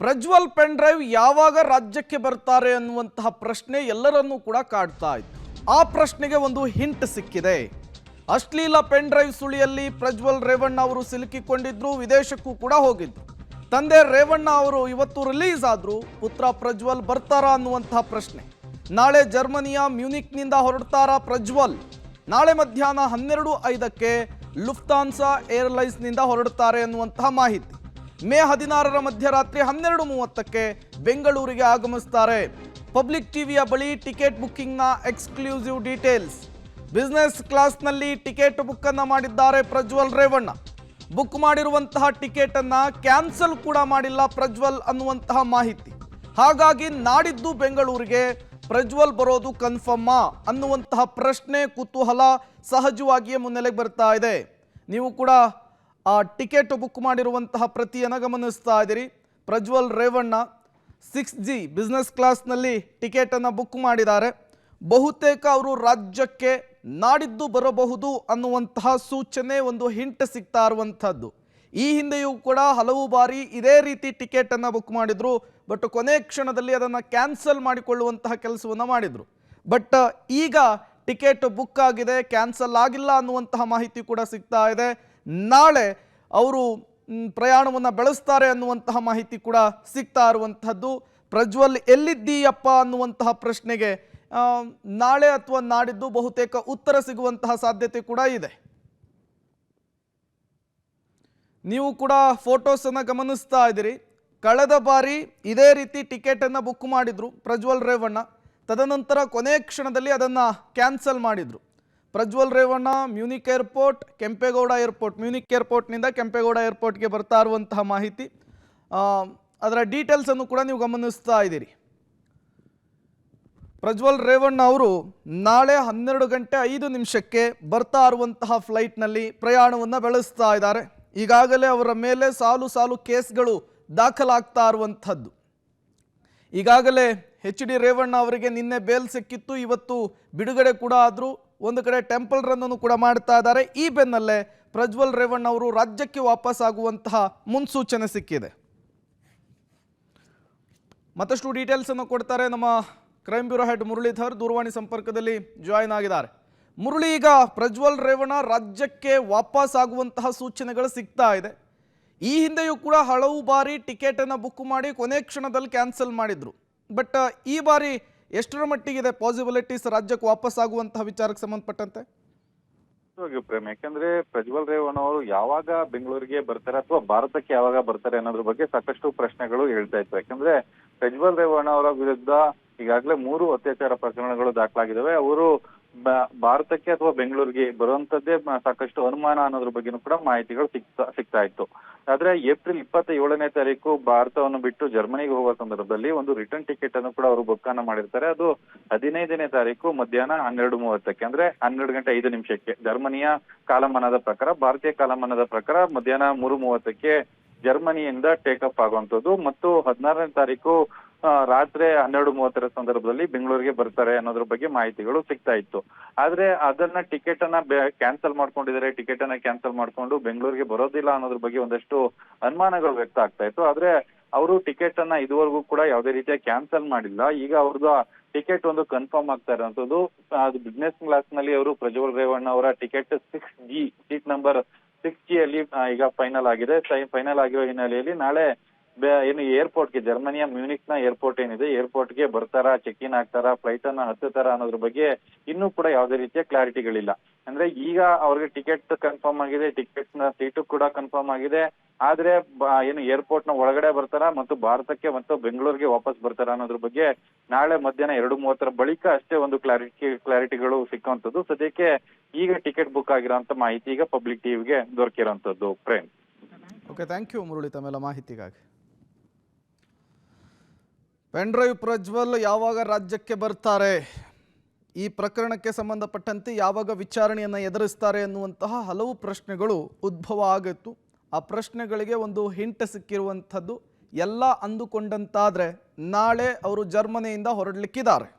Prajwal pen drive ಯಾವಾಗ ರಾಜ್ಯಕ್ಕೆ ಬರ್ತಾರೆ ಅನ್ನುವಂತಹ ಪ್ರಶ್ನೆ ಎಲ್ಲರನ್ನೂ ಕೂಡ ಕಾಡ್ತಾ ಇತ್ತು. ಆ ಪ್ರಶ್ನೆಗೆ ಒಂದು ಹಿಂಟ್ ಸಿಕ್ಕಿದೆ. ಅಶ್ಲೀಲ ಪೆನ್ ಡ್ರೈವ್ ಸುಳಿಯಲ್ಲಿ ಪ್ರಜ್ವಲ್ ರೇವಣ್ಣ ಅವರು ಸಿಲುಕಿಕೊಂಡಿದ್ರು, ವಿದೇಶಕ್ಕೂ ಕೂಡ ಹೋಗಿದ್ರು. ತಂದೆ ರೇವಣ್ಣ ಅವರು ಇವತ್ತು ರಿಲೀಸ್ ಆದ್ರು, ಪುತ್ರ ಪ್ರಜ್ವಲ್ ಬರ್ತಾರಾ ಅನ್ನುವಂತಹ ಪ್ರಶ್ನೆ. ನಾಳೆ ಜರ್ಮನಿಯ ಮ್ಯೂನಿಕ್ನಿಂದ ಹೊರಡ್ತಾರಾ ಪ್ರಜ್ವಲ್? ನಾಳೆ ಮಧ್ಯಾಹ್ನ 12:05ಕ್ಕೆ ಲುಫ್ತಾನ್ಸಾ ಏರ್ಲೈನ್ಸ್ನಿಂದ ಹೊರಡ್ತಾರೆ ಅನ್ನುವಂತಹ ಮಾಹಿತಿ. ಮೇ 16ರ ಮಧ್ಯರಾತ್ರಿ 12:30ಕ್ಕೆ ಬೆಂಗಳೂರಿಗೆ ಆಗಮಿಸ್ತಾರೆ. ಪಬ್ಲಿಕ್ ಟಿವಿಯ ಬಳಿ ಟಿಕೆಟ್ ಬುಕ್ಕಿಂಗ್ನ ಎಕ್ಸ್ಕ್ಲೂಸಿವ್ ಡೀಟೇಲ್ಸ್. ಬಿಸ್ನೆಸ್ ಕ್ಲಾಸ್ನಲ್ಲಿ ಟಿಕೆಟ್ ಬುಕ್ ಅನ್ನು ಮಾಡಿದ್ದಾರೆ ಪ್ರಜ್ವಲ್ ರೇವಣ್ಣ. ಬುಕ್ ಮಾಡಿರುವಂತಹ ಟಿಕೆಟ್ ಅನ್ನ ಕ್ಯಾನ್ಸಲ್ ಕೂಡ ಮಾಡಿಲ್ಲ ಪ್ರಜ್ವಲ್ ಅನ್ನುವಂತಹ ಮಾಹಿತಿ. ಹಾಗಾಗಿ ನಾಡಿದ್ದು ಬೆಂಗಳೂರಿಗೆ ಪ್ರಜ್ವಲ್ ಬರೋದು ಕನ್ಫರ್ಮಾ ಅನ್ನುವಂತಹ ಪ್ರಶ್ನೆ, ಕುತೂಹಲ ಸಹಜವಾಗಿಯೇ ಮುನ್ನೆಲೆಗೆ ಬರ್ತಾ ಇದೆ. ನೀವು ಕೂಡ ಆ ಟಿಕೆಟ್ ಬುಕ್ ಮಾಡಿರುವಂತಹ ಪ್ರತಿಯನ್ನು ಗಮನಿಸ್ತಾ ಇದ್ದೀರಿ. ಪ್ರಜ್ವಲ್ ರೇವಣ್ಣ 6G ಬಿಸ್ನೆಸ್ ಕ್ಲಾಸ್ನಲ್ಲಿ ಟಿಕೆಟನ್ನು ಬುಕ್ ಮಾಡಿದ್ದಾರೆ. ಬಹುತೇಕ ಅವರು ರಾಜ್ಯಕ್ಕೆ ನಾಡಿದ್ದು ಬರಬಹುದು ಅನ್ನುವಂತಹ ಸೂಚನೆ, ಒಂದು ಹಿಂಟ್ ಸಿಗ್ತಾ ಇರುವಂಥದ್ದು. ಈ ಹಿಂದೆಯೂ ಕೂಡ ಹಲವು ಬಾರಿ ಇದೇ ರೀತಿ ಟಿಕೆಟನ್ನು ಬುಕ್ ಮಾಡಿದ್ರು, ಬಟ್ ಕೊನೆ ಕ್ಷಣದಲ್ಲಿ ಅದನ್ನು ಕ್ಯಾನ್ಸಲ್ ಮಾಡಿಕೊಳ್ಳುವಂತಹ ಕೆಲಸವನ್ನು ಮಾಡಿದರು. ಬಟ್ ಈಗ ಟಿಕೆಟ್ ಬುಕ್ ಆಗಿದೆ, ಕ್ಯಾನ್ಸಲ್ ಆಗಿಲ್ಲ ಅನ್ನುವಂತಹ ಮಾಹಿತಿ ಕೂಡ ಸಿಗ್ತಾ ಇದೆ. ನಾಳೆ ಅವರು ಪ್ರಯಾಣವನ್ನು ಬೆಳೆಸ್ತಾರೆ ಅನ್ನುವಂತಹ ಮಾಹಿತಿ ಕೂಡ ಸಿಗ್ತಾ ಇರುವಂತಹದ್ದು. ಪ್ರಜ್ವಲ್ ಎಲ್ಲಿದ್ದೀಯಪ್ಪ ಅನ್ನುವಂತಹ ಪ್ರಶ್ನೆಗೆ ನಾಳೆ ಅಥವಾ ನಾಡಿದ್ದು ಬಹುತೇಕ ಉತ್ತರ ಸಿಗುವಂತಹ ಸಾಧ್ಯತೆ ಕೂಡ ಇದೆ. ನೀವು ಕೂಡ ಫೋಟೋಸ್ ಅನ್ನು ಗಮನಿಸ್ತಾ ಇದ್ದೀರಿ. ಕಳೆದ ಬಾರಿ ಇದೇ ರೀತಿ ಟಿಕೆಟ್ ಅನ್ನು ಬುಕ್ ಮಾಡಿದ್ರು ಪ್ರಜ್ವಲ್ ರೇವಣ್ಣ. ತದನಂತರ ಕೊನೆ ಕ್ಷಣದಲ್ಲಿ ಅದನ್ನು ಕ್ಯಾನ್ಸಲ್ ಮಾಡಿದ್ರು. Prajwal Revanna Munich airport, Kempegowda airport, Munich ಏರ್ಪೋರ್ಟ್ನಿಂದ ಕೆಂಪೇಗೌಡ ಏರ್ಪೋರ್ಟ್ಗೆ ಬರ್ತಾ ಇರುವಂತಹ ಮಾಹಿತಿ, ಅದರ ಡೀಟೇಲ್ಸನ್ನು ಕೂಡ ನೀವು ಗಮನಿಸ್ತಾ ಇದ್ದೀರಿ. ಪ್ರಜ್ವಲ್ ರೇವಣ್ಣ ಅವರು ನಾಳೆ 12:05 ಬರ್ತಾ ಇರುವಂತಹ ಫ್ಲೈಟ್ನಲ್ಲಿ ಪ್ರಯಾಣವನ್ನು ಬೆಳೆಸ್ತಾ ಇದ್ದಾರೆ. ಈಗಾಗಲೇ ಅವರ ಮೇಲೆ ಸಾಲು ಸಾಲು ಕೇಸ್ಗಳು ದಾಖಲಾಗ್ತಾ ಇರುವಂಥದ್ದು. ಈಗಾಗಲೇ HD ರೇವಣ್ಣ ಅವರಿಗೆ ನಿನ್ನೆ ಬೇಲ್ ಸಿಕ್ಕಿತ್ತು, ಇವತ್ತು ಬಿಡುಗಡೆ ಕೂಡ ಆದರೂ. ಒಂದು ಕಡೆ ಟೆಂಪಲ್ ರನ್ ಕೂಡ ಮಾಡ್ತಾ ಇದ್ದಾರೆ. ಈ ಬೆನ್ನಲ್ಲೇ ಪ್ರಜ್ವಲ್ ರೇವಣ್ಣ ಅವರು ರಾಜ್ಯಕ್ಕೆ ವಾಪಸ್ ಆಗುವಂತಹ ಮುನ್ಸೂಚನೆ ಸಿಕ್ಕಿದೆ. ಮತ್ತಷ್ಟು ಡೀಟೇಲ್ಸ್ ಅನ್ನು ಕೊಡ್ತಾರೆ ನಮ್ಮ ಕ್ರೈಮ್ ಬ್ಯೂರೋ ಹೆಡ್ ಮುರಳೀಧರ್, ದೂರವಾಣಿ ಸಂಪರ್ಕದಲ್ಲಿ ಜಾಯಿನ್ ಆಗಿದ್ದಾರೆ. ಮುರಳಿ, ಈಗ ಪ್ರಜ್ವಲ್ ರೇವಣ್ಣ ರಾಜ್ಯಕ್ಕೆ ವಾಪಸ್ ಆಗುವಂತಹ ಸೂಚನೆಗಳು ಸಿಗ್ತಾ ಇದೆ. ಈ ಹಿಂದೆಯೂ ಕೂಡ ಹಲವು ಬಾರಿ ಟಿಕೆಟ್ ಅನ್ನು ಬುಕ್ ಮಾಡಿ ಕೊನೆ ಕ್ಷಣದಲ್ಲಿ ಕ್ಯಾನ್ಸಲ್ ಮಾಡಿದ್ರು. ಬಟ್ ಈ ಬಾರಿ ಎಷ್ಟರ ಮಟ್ಟಿಗಿದೆ ಪಾಸಿಬಿಲಿಟೀಸ್ ರಾಜ್ಯಕ್ಕೆ ವಾಪಸ್ ಆಗುವಂತಹ ವಿಚಾರಕ್ಕೆ ಸಂಬಂಧಪಟ್ಟಂತೆ? ಪ್ರೇಮ್, ಯಾಕಂದ್ರೆ ಪ್ರಜ್ವಲ್ ರೇವಣ್ಣ ಅವರು ಯಾವಾಗ ಬೆಂಗಳೂರಿಗೆ ಬರ್ತಾರೆ ಅಥವಾ ಭಾರತಕ್ಕೆ ಯಾವಾಗ ಬರ್ತಾರೆ ಅನ್ನೋದ್ರ ಬಗ್ಗೆ ಸಾಕಷ್ಟು ಪ್ರಶ್ನೆಗಳು ಹೇಳ್ತಾ ಇತ್ತು. ಯಾಕಂದ್ರೆ ಪ್ರಜ್ವಲ್ ರೇವಣ್ಣ ಅವರ ವಿರುದ್ಧ ಈಗಾಗಲೇ 3 ಅತ್ಯಾಚಾರ ಪ್ರಕರಣಗಳು ದಾಖಲಾಗಿದ್ದಾವೆ. ಅವರು ಭಾರತಕ್ಕೆ ಅಥವಾ ಬೆಂಗಳೂರಿಗೆ ಬರುವಂತದ್ದೇ ಸಾಕಷ್ಟು ಅನುಮಾನ ಅನ್ನೋದ್ರ ಬಗ್ಗೆನೂ ಕೂಡ ಮಾಹಿತಿಗಳು ಸಿಗ್ತಾ ಇತ್ತು. ಆದ್ರೆ ಏಪ್ರಿಲ್ 27ನೇ ತಾರೀಕು ಭಾರತವನ್ನು ಬಿಟ್ಟು ಜರ್ಮನಿಗೆ ಹೋಗುವ ಸಂದರ್ಭದಲ್ಲಿ ಒಂದು ರಿಟರ್ನ್ ಟಿಕೆಟ್ ಅನ್ನು ಕೂಡ ಅವರು ಬುಕ್ ಅನ್ನ ಮಾಡಿರ್ತಾರೆ. ಅದು 15ನೇ ತಾರೀಕು ಮಧ್ಯಾಹ್ನ 12:30 ಅಂದ್ರೆ 12:05 ಜರ್ಮನಿಯ ಕಾಲಮಾನದ ಪ್ರಕಾರ. ಭಾರತೀಯ ಕಾಲಮಾನದ ಪ್ರಕಾರ ಮಧ್ಯಾಹ್ನ 3:30 ಜರ್ಮನಿಯಿಂದ ಟೇಕ್ ಆಫ್ ಆಗುವಂತದ್ದು. ಮತ್ತು 16ನೇ ತಾರೀಕು ರಾತ್ರಿ 12:30 ಸಂದರ್ಭದಲ್ಲಿ ಬೆಂಗಳೂರಿಗೆ ಬರ್ತಾರೆ ಅನ್ನೋದ್ರ ಬಗ್ಗೆ ಮಾಹಿತಿಗಳು ಸಿಗ್ತಾ ಇತ್ತು. ಆದ್ರೆ ಅದನ್ನ ಟಿಕೆಟ್ ಅನ್ನ ಕ್ಯಾನ್ಸಲ್ ಮಾಡ್ಕೊಂಡಿದ್ದಾರೆ. ಟಿಕೆಟ್ ಅನ್ನ ಕ್ಯಾನ್ಸಲ್ ಮಾಡ್ಕೊಂಡು ಬೆಂಗಳೂರಿಗೆ ಬರೋದಿಲ್ಲ ಅನ್ನೋದ್ರ ಬಗ್ಗೆ ಒಂದಷ್ಟು ಅನುಮಾನಗಳು ವ್ಯಕ್ತ ಆಗ್ತಾ ಇತ್ತು. ಆದ್ರೆ ಅವರು ಟಿಕೆಟ್ ಅನ್ನ ಇದುವರೆಗೂ ಕೂಡ ಯಾವುದೇ ರೀತಿಯ ಕ್ಯಾನ್ಸಲ್ ಮಾಡಿಲ್ಲ. ಈಗ ಅವ್ರದ್ದು ಟಿಕೆಟ್ ಒಂದು ಕನ್ಫರ್ಮ್ ಆಗ್ತಾ ಇರೋಂಥದ್ದು. ಅದು ಬಿಸ್ನೆಸ್ ಕ್ಲಾಸ್ ನಲ್ಲಿ ಅವರು ಪ್ರಜ್ವಲ್ ರೇವಣ್ಣ ಅವರ ticket 6G seat number 6G ಅಲ್ಲಿ ಈಗ ಫೈನಲ್ ಆಗಿದೆ. ಫೈನಲ್ ಆಗಿರೋ ಹಿನ್ನೆಲೆಯಲ್ಲಿ ನಾಳೆ ಏನು ಏರ್ಪೋರ್ಟ್ಗೆ, ಜರ್ಮನಿಯ ಮ್ಯೂನಿಕ್ ನ ಏರ್ಪೋರ್ಟ್ ಏನಿದೆ, ಏರ್ಪೋರ್ಟ್ಗೆ ಬರ್ತಾರಾ, ಚೆಕ್ ಇನ್ ಆಗ್ತಾರಾ, ಫ್ಲೈಟ್ ಅನ್ನ ಹತ್ತುತ್ತಾರಾ ಅನ್ನೋದ್ರ ಬಗ್ಗೆ ಇನ್ನೂ ಕೂಡ ಯಾವುದೇ ರೀತಿಯ ಕ್ಲಾರಿಟಿಗಳಿಲ್ಲ. ಅಂದ್ರೆ ಈಗ ಅವ್ರಿಗೆ ಟಿಕೆಟ್ ಕನ್ಫರ್ಮ್ ಆಗಿದೆ, ಟಿಕೆಟ್ ನ ಸೀಟು ಕೂಡ ಕನ್ಫರ್ಮ್ ಆಗಿದೆ. ಆದ್ರೆ ಏನು ಏರ್ಪೋರ್ಟ್ ನ ಒಳಗಡೆ ಬರ್ತಾರಾ ಮತ್ತು ಭಾರತಕ್ಕೆ ಮತ್ತು ಬೆಂಗಳೂರಿಗೆ ವಾಪಸ್ ಬರ್ತಾರಾ ಅನ್ನೋದ್ರ ಬಗ್ಗೆ ನಾಳೆ ಮಧ್ಯಾಹ್ನ 2:30 ಬಳಿಕ ಅಷ್ಟೇ ಒಂದು ಕ್ಲಾರಿಟಿಗಳು ಸಿಕ್ಕುವಂಥದ್ದು. ಸದ್ಯಕ್ಕೆ ಈಗ ಟಿಕೆಟ್ ಬುಕ್ ಆಗಿರೋಂಥ ಮಾಹಿತಿ ಈಗ ಪಬ್ಲಿಕ್ ಟಿವಿಗೆ ದೊರಕಿರೋಂಥದ್ದು. Prem, okay, thank you Murali ತಮ್ಮೆಲ್ಲ ಮಾಹಿತಿಗಾಗಿ. ಪೆನ್ ಡ್ರೈವ್ ಪ್ರಜ್ವಲ್ ಯಾವಾಗ ರಾಜ್ಯಕ್ಕೆ ಬರ್ತಾರೆ, ಈ ಪ್ರಕರಣಕ್ಕೆ ಸಂಬಂಧಪಟ್ಟಂತೆ ಯಾವಾಗ ವಿಚಾರಣೆಯನ್ನು ಎದುರಿಸ್ತಾರೆ ಅನ್ನುವಂತಹ ಹಲವು ಪ್ರಶ್ನೆಗಳು ಉದ್ಭವ ಆಗಿತ್ತು. ಆ ಪ್ರಶ್ನೆಗಳಿಗೆ ಒಂದು ಹಿಂಟ್ ಸಿಕ್ಕಿರುವಂಥದ್ದು. ಎಲ್ಲ ಅಂದುಕೊಂಡಂತಾದರೆ ನಾಳೆ ಅವರು ಜರ್ಮನಿಯಿಂದ ಹೊರಡಲಿಕ್ಕಿದ್ದಾರೆ.